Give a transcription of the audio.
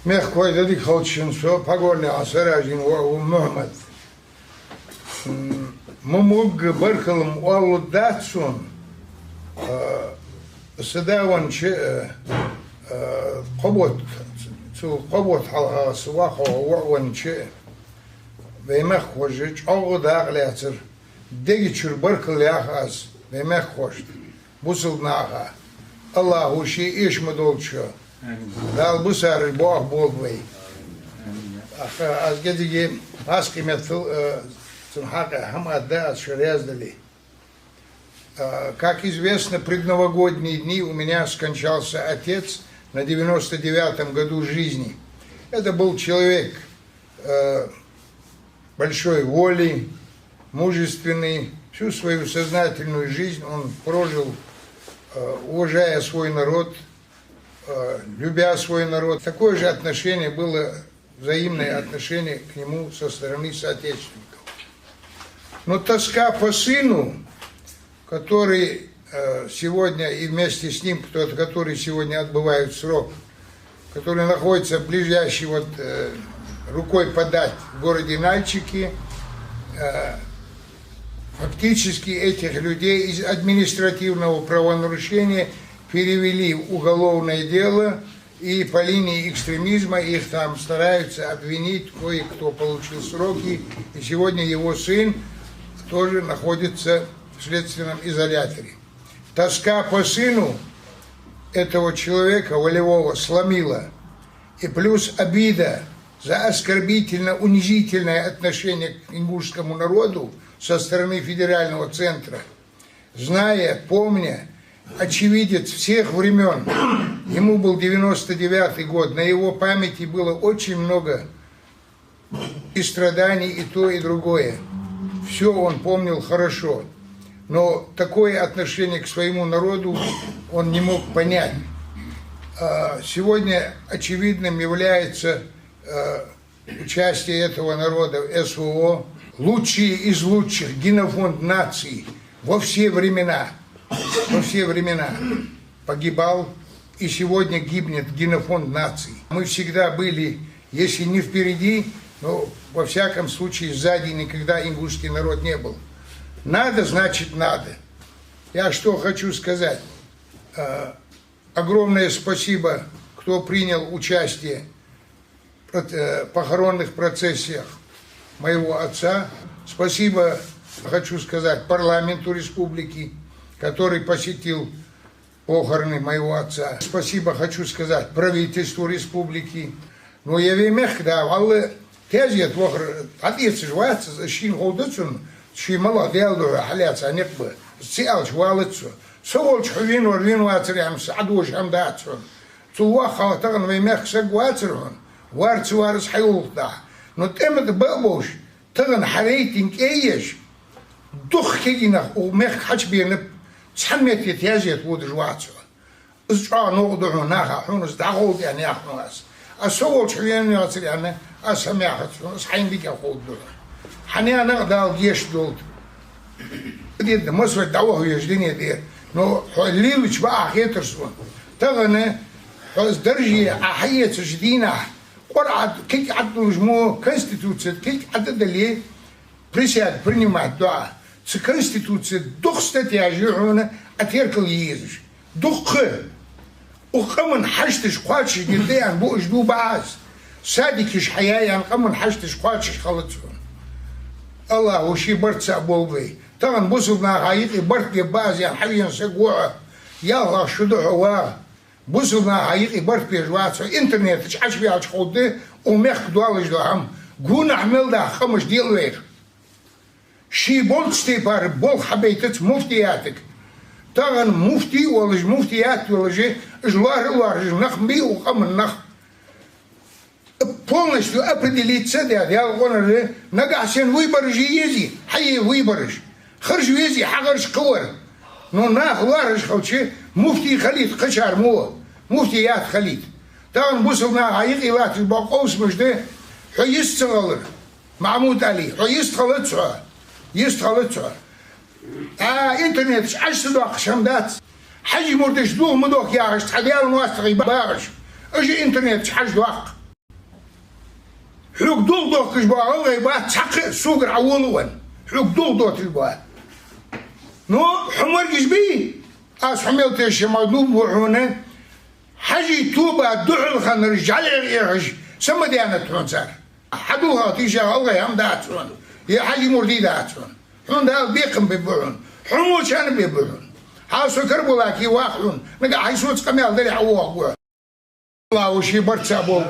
مخوي ذلك خوتشن سو بقولني عسراجين ومحمد مموج بركلم والله داتسون سداون شيء قبوت قبوت على سواق وعون شيء بيمخ وجج أو داغلاتر ديجر بركل ياخاز بيمخ وجد بوصل ناها الله هو شيء إيش مدول شو دال بسار بوه بولوي از геди аски метл цунхака хамада шеряздали. Как известно, предновогодние дни у меня скончался отец на 99-м году жизни. Это был человек большой воли, мужественный. Всю свою сознательную жизнь он прожил, уважая свой народ, любя свой народ. Такое же отношение было, взаимное отношение к нему со стороны соотечественников. Но тоска по сыну, который сегодня и вместе с ним, который сегодня отбывает срок, который находится ближайший рукой подать в городе Нальчике, фактически этих людей из административного правонарушения перевели в уголовное дело, и по линии экстремизма их там стараются обвинить, кое-кто получил сроки, и сегодня его сын тоже находится в следственном изоляторе. Тоска по сыну этого человека волевого сломила, и плюс обида за оскорбительно-унизительное отношение к ингушскому народу со стороны федерального центра, зная, помня, очевидец всех времен, ему был 99-й год, на его памяти было очень много и страданий, и то, и другое. Все он помнил хорошо, но такое отношение к своему народу он не мог понять. Сегодня очевидным является участие этого народа в СВО, лучшие из лучших, генофонд наций во все времена погибал, и сегодня гибнет генофонд наций. Мы всегда были, если не впереди, но во всяком случае сзади никогда ингушский народ не был. Надо, значит надо. Я что хочу сказать. Огромное спасибо, кто принял участие в похоронных процессиях моего отца. Спасибо, хочу сказать, парламенту республики, который посетил похороны моего отца. Спасибо, хочу сказать, правительству республики. Но я вемех, да, валлы, тезет, отец жвается, защин холдыцун, ши мало делаю, халяться, а нет бы, сиалч валыцу. Соволч вин вацарямс, адуш амдацун. Цулуаха, таган вемех сагвацарун, варц варц хайулта. Но темет бабуш, таган харейтинг эйеш, дух кегинах, умех хачбирнеп, سميت يتيازيت بود جواتسو إزجا نقدر ناخا حونس داخل يعني أخناس أسول شويان يصير يعني أسمعها صحين بيك أخود دول حنيا نقدر جيش دول دي مصر الدعوة هي جديني دي نو الليل وش بقى خيتر سون تغنى حز درجة أحية جدينة قرعة كيك عدو جمو كونستيتوتسيت كيك عدد اللي بريسيات برني مع الدعاء Конституция дух статья жирона отверкал езж. Дух وقمن حشتش قاتش جديان بوش دو بعاز سادكش حيايا قمن حشتش قاتش خلطون الله وشي برت سابولبي طبعا بوصلنا حقيقي برت جباز يعني حبيا سقوع يلا شدوع واه بوصلنا حقيقي برت بيجواتو انترنت تشعش بيها تخوضي وميخ دوالج دو هم قونا عمل ده خمش ديل وير شي بول ستيبار بول حبيتت مفتياتك تاغن مفتي ولج مفتيات ولج جلار نخمي وقم النخ полностью определиться да он нагасен выбор же ези хай выборыш хырж вези хагырш кылыр но на ларыш хоче муфти халид качар мо муфтият халид тагын бусылна айык илат бакоус мыжды хойыс цалыр Махмуд Али хойыс халыца يستغلطها انترنت عشت دوق شمدات حجي مردش دوغ مدوك ياغش تحديال مواسطغي باغش اجي انترنت حج دوق حلوك دول دوك جبا الله يبا تحقق سوق عولون حلوك دول دوك جبا نو حمر جبي اس حميت ايش مدوب وحونه حاجي توبه دعل خن رجال يرج سما ديانه تون صار حدوها تيجا الله يام داتون يا حاجي مردي داتون حون دا بيقم بيبعون حمو كان بيبعون ها سكر بولاكي واخلون نقا حيسوت قميل دري حواه الله وشي برتسابو